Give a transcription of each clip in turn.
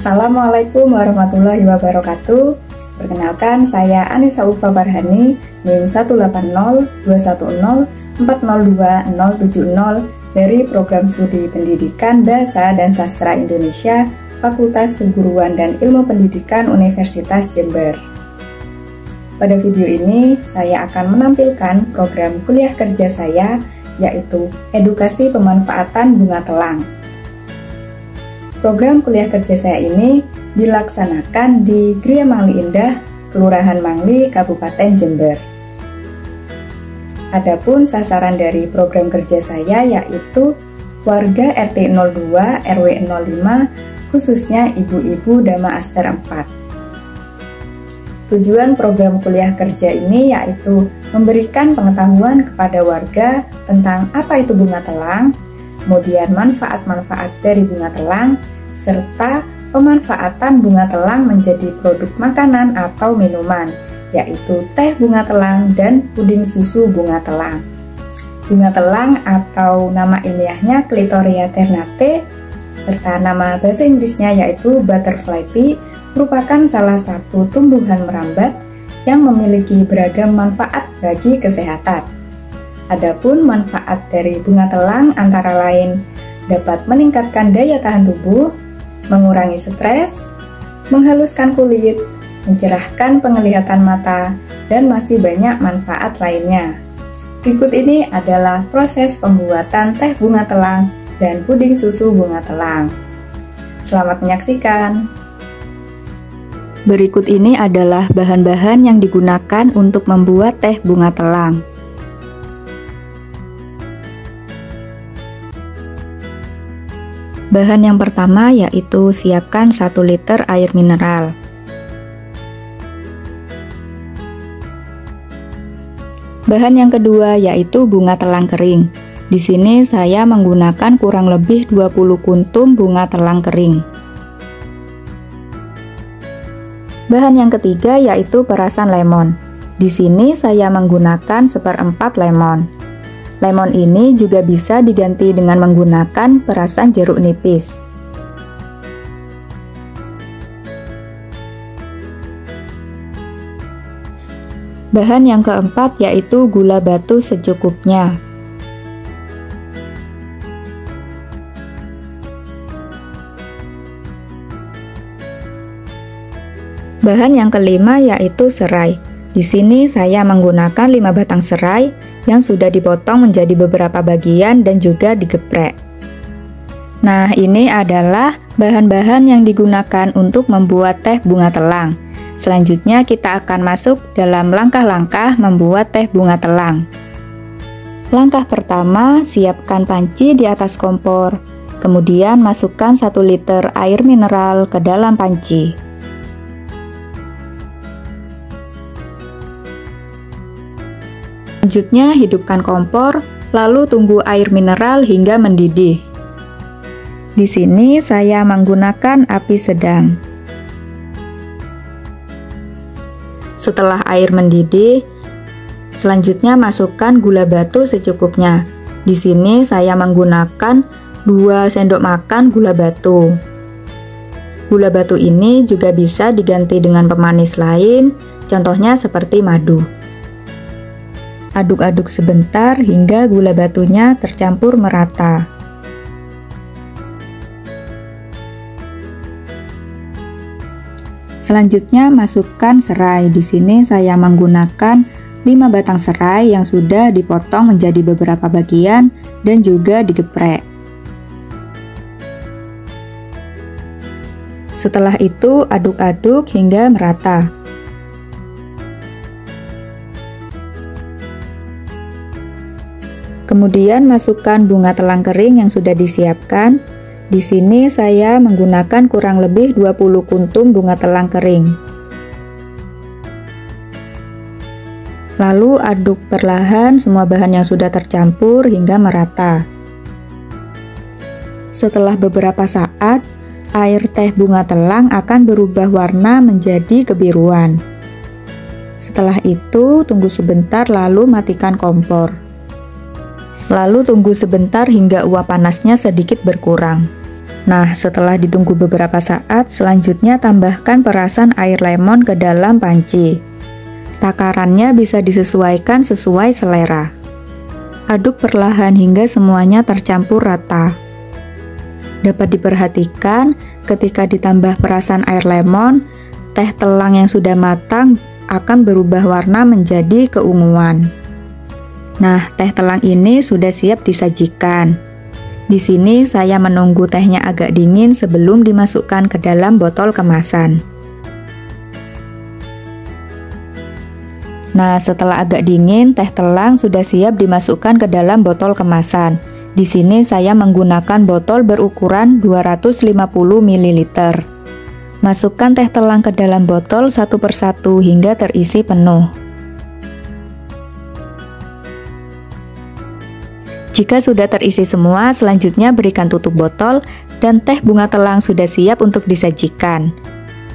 Assalamualaikum warahmatullahi wabarakatuh. Perkenalkan, saya Anissa Ulfa Farhani, NIM 18020404070 dari Program Studi Pendidikan Bahasa dan Sastra Indonesia, Fakultas Keguruan dan Ilmu Pendidikan Universitas Jember. Pada video ini, saya akan menampilkan program kuliah kerja saya, yaitu Edukasi Pemanfaatan Bunga Telang. Program kuliah kerja saya ini dilaksanakan di Gria Mangli Indah, Kelurahan Mangli, Kabupaten Jember. Adapun sasaran dari program kerja saya yaitu warga RT 02 RW 05, khususnya ibu-ibu Dama Aster 4. Tujuan program kuliah kerja ini yaitu memberikan pengetahuan kepada warga tentang apa itu bunga telang, kemudian manfaat-manfaat dari bunga telang, serta pemanfaatan bunga telang menjadi produk makanan atau minuman, yaitu teh bunga telang dan puding susu bunga telang. Bunga telang atau nama ilmiahnya Clitoria ternate, serta nama bahasa Inggrisnya yaitu butterfly pea, merupakan salah satu tumbuhan merambat yang memiliki beragam manfaat bagi kesehatan. Adapun manfaat dari bunga telang antara lain dapat meningkatkan daya tahan tubuh, mengurangi stres, menghaluskan kulit, mencerahkan penglihatan mata, dan masih banyak manfaat lainnya. Berikut ini adalah proses pembuatan teh bunga telang dan puding susu bunga telang. Selamat menyaksikan. Berikut ini adalah bahan-bahan yang digunakan untuk membuat teh bunga telang. Bahan yang pertama yaitu siapkan 1 liter air mineral. Bahan yang kedua yaitu bunga telang kering. Di sini saya menggunakan kurang lebih 20 kuntum bunga telang kering. Bahan yang ketiga yaitu perasan lemon. Di sini saya menggunakan 1/4 lemon. Lemon ini juga bisa diganti dengan menggunakan perasan jeruk nipis. Bahan yang keempat yaitu gula batu secukupnya. Bahan yang kelima yaitu serai. Di sini saya menggunakan 5 batang serai yang sudah dipotong menjadi beberapa bagian dan juga digeprek. Nah, ini adalah bahan-bahan yang digunakan untuk membuat teh bunga telang. Selanjutnya kita akan masuk dalam langkah-langkah membuat teh bunga telang. Langkah pertama, siapkan panci di atas kompor. Kemudian masukkan 1 liter air mineral ke dalam panci. Selanjutnya hidupkan kompor, lalu tunggu air mineral hingga mendidih. Di sini saya menggunakan api sedang. Setelah air mendidih, selanjutnya masukkan gula batu secukupnya. Di sini saya menggunakan 2 sendok makan gula batu. Gula batu ini juga bisa diganti dengan pemanis lain, contohnya seperti madu. Aduk-aduk sebentar hingga gula batunya tercampur merata. Selanjutnya masukkan serai. Di sini saya menggunakan 5 batang serai yang sudah dipotong menjadi beberapa bagian dan juga digeprek. Setelah itu aduk-aduk hingga merata. Kemudian masukkan bunga telang kering yang sudah disiapkan. Di sini saya menggunakan kurang lebih 20 kuntum bunga telang kering. Lalu aduk perlahan semua bahan yang sudah tercampur hingga merata. Setelah beberapa saat, air teh bunga telang akan berubah warna menjadi kebiruan. Setelah itu, tunggu sebentar lalu matikan kompor. Lalu tunggu sebentar hingga uap panasnya sedikit berkurang. Nah, setelah ditunggu beberapa saat, selanjutnya tambahkan perasan air lemon ke dalam panci. Takarannya bisa disesuaikan sesuai selera. Aduk perlahan hingga semuanya tercampur rata. Dapat diperhatikan, ketika ditambah perasan air lemon, teh telang yang sudah matang akan berubah warna menjadi keunguan. Nah, teh telang ini sudah siap disajikan. Di sini saya menunggu tehnya agak dingin sebelum dimasukkan ke dalam botol kemasan. Nah, setelah agak dingin, teh telang sudah siap dimasukkan ke dalam botol kemasan. Di sini saya menggunakan botol berukuran 250 ml. Masukkan teh telang ke dalam botol satu persatu hingga terisi penuh. Jika sudah terisi semua, selanjutnya berikan tutup botol dan teh bunga telang sudah siap untuk disajikan.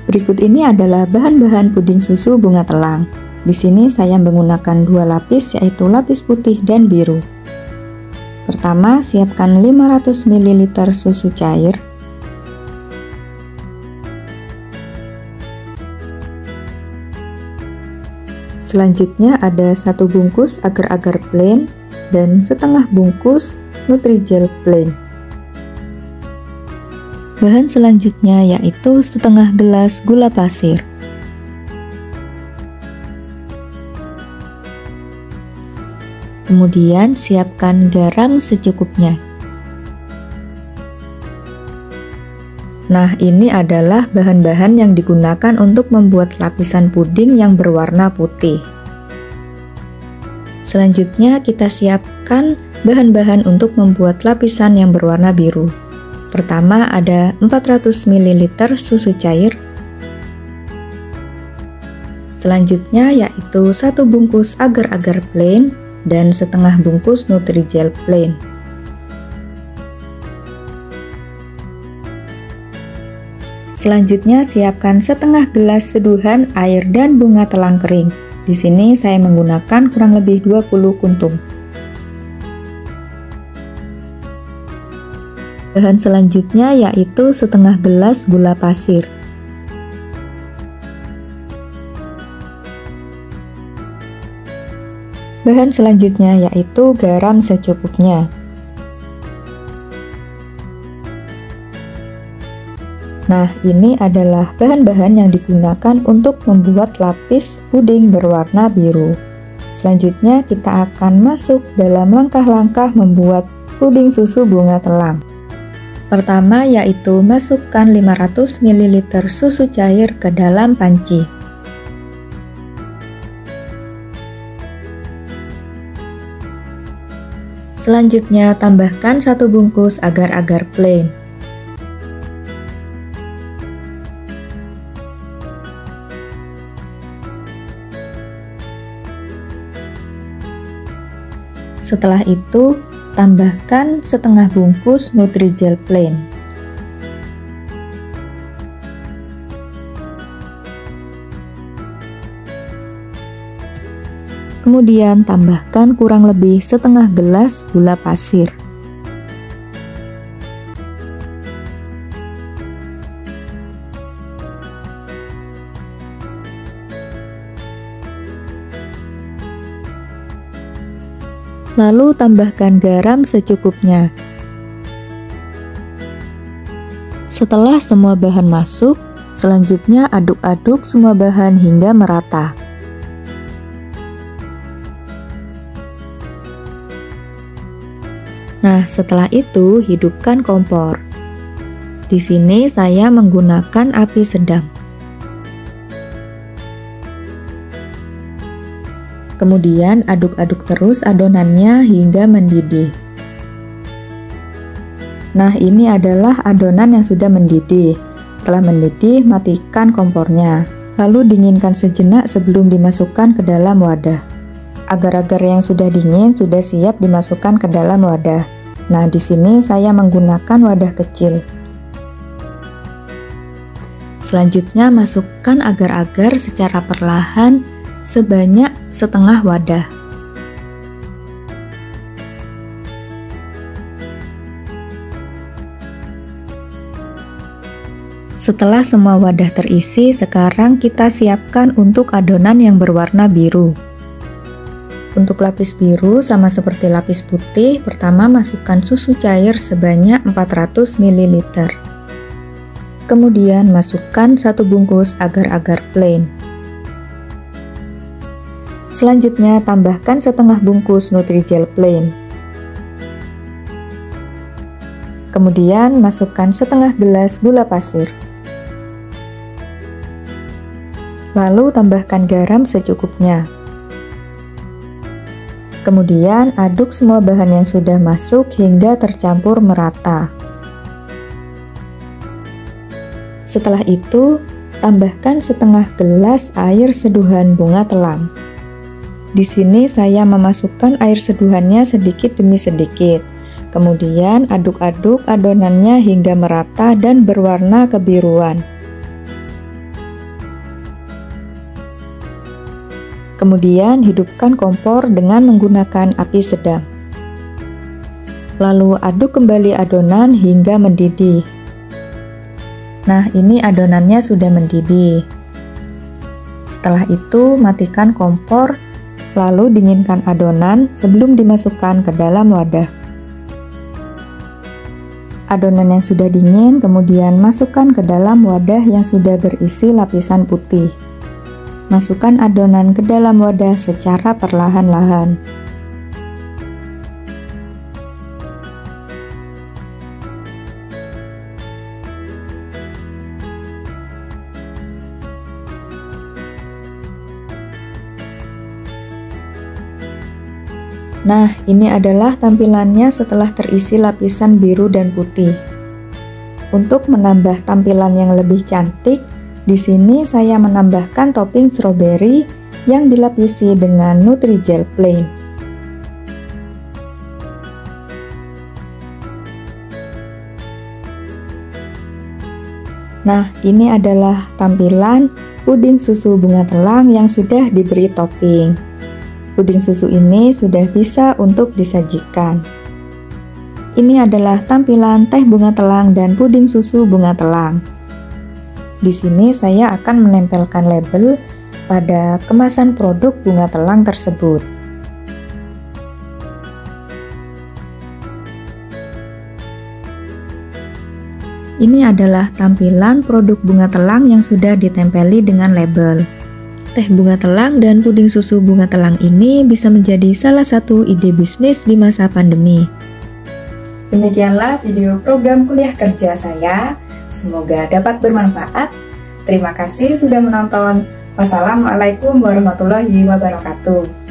Berikut ini adalah bahan-bahan puding susu bunga telang. Di sini saya menggunakan 2 lapis, yaitu lapis putih dan biru. Pertama, siapkan 500 ml susu cair. Selanjutnya ada 1 bungkus agar-agar plain dan setengah bungkus Nutrijel plain. Bahan selanjutnya yaitu setengah gelas gula pasir. Kemudian siapkan garam secukupnya. Nah, ini adalah bahan-bahan yang digunakan untuk membuat lapisan puding yang berwarna putih. Selanjutnya kita siapkan bahan-bahan untuk membuat lapisan yang berwarna biru. Pertama ada 400 ml susu cair. Selanjutnya yaitu 1 bungkus agar-agar plain dan setengah bungkus Nutrijel plain. Selanjutnya siapkan setengah gelas seduhan air dan bunga telang kering. Di sini saya menggunakan kurang lebih 20 kuntum. Bahan selanjutnya yaitu setengah gelas gula pasir. Bahan selanjutnya yaitu garam secukupnya. Nah, ini adalah bahan-bahan yang digunakan untuk membuat lapis puding berwarna biru. Selanjutnya kita akan masuk dalam langkah-langkah membuat puding susu bunga telang. Pertama yaitu masukkan 500 ml susu cair ke dalam panci. Selanjutnya tambahkan 1 bungkus agar-agar plain. Setelah itu, tambahkan setengah bungkus Nutrijel plain. Kemudian tambahkan kurang lebih setengah gelas gula pasir. Lalu tambahkan garam secukupnya. Setelah semua bahan masuk, selanjutnya aduk-aduk semua bahan hingga merata. Nah, setelah itu hidupkan kompor. Di sini saya menggunakan api sedang. Kemudian aduk-aduk terus adonannya hingga mendidih. Nah, ini adalah adonan yang sudah mendidih. Setelah mendidih, matikan kompornya. Lalu dinginkan sejenak sebelum dimasukkan ke dalam wadah. Agar-agar yang sudah dingin sudah siap dimasukkan ke dalam wadah. Nah, di sini saya menggunakan wadah kecil. Selanjutnya masukkan agar-agar secara perlahan sebanyak setengah wadah. Setelah semua wadah terisi, sekarang kita siapkan untuk adonan yang berwarna biru. Untuk lapis biru, sama seperti lapis putih, pertama masukkan susu cair sebanyak 400 ml. Kemudian masukkan 1 bungkus agar-agar plain. Selanjutnya tambahkan setengah bungkus Nutrijel plain. Kemudian masukkan setengah gelas gula pasir. Lalu tambahkan garam secukupnya. Kemudian aduk semua bahan yang sudah masuk hingga tercampur merata. Setelah itu, tambahkan setengah gelas air seduhan bunga telang. Di sini saya memasukkan air seduhannya sedikit demi sedikit. Kemudian aduk-aduk adonannya hingga merata dan berwarna kebiruan. Kemudian hidupkan kompor dengan menggunakan api sedang. Lalu aduk kembali adonan hingga mendidih. Nah, ini adonannya sudah mendidih. Setelah itu, matikan kompor, lalu dinginkan adonan sebelum dimasukkan ke dalam wadah. Adonan yang sudah dingin kemudian masukkan ke dalam wadah yang sudah berisi lapisan putih. Masukkan adonan ke dalam wadah secara perlahan-lahan. Nah, ini adalah tampilannya setelah terisi lapisan biru dan putih. Untuk menambah tampilan yang lebih cantik, di sini saya menambahkan topping stroberi yang dilapisi dengan Nutrijel plain. Nah, ini adalah tampilan puding susu bunga telang yang sudah diberi topping. Puding susu ini sudah bisa untuk disajikan. Ini adalah tampilan teh bunga telang dan puding susu bunga telang. Di sini saya akan menempelkan label pada kemasan produk bunga telang tersebut. Ini adalah tampilan produk bunga telang yang sudah ditempeli dengan label. Teh bunga telang dan puding susu bunga telang ini bisa menjadi salah satu ide bisnis di masa pandemi. Demikianlah video program kuliah kerja saya. Semoga dapat bermanfaat. Terima kasih sudah menonton. Wassalamualaikum warahmatullahi wabarakatuh.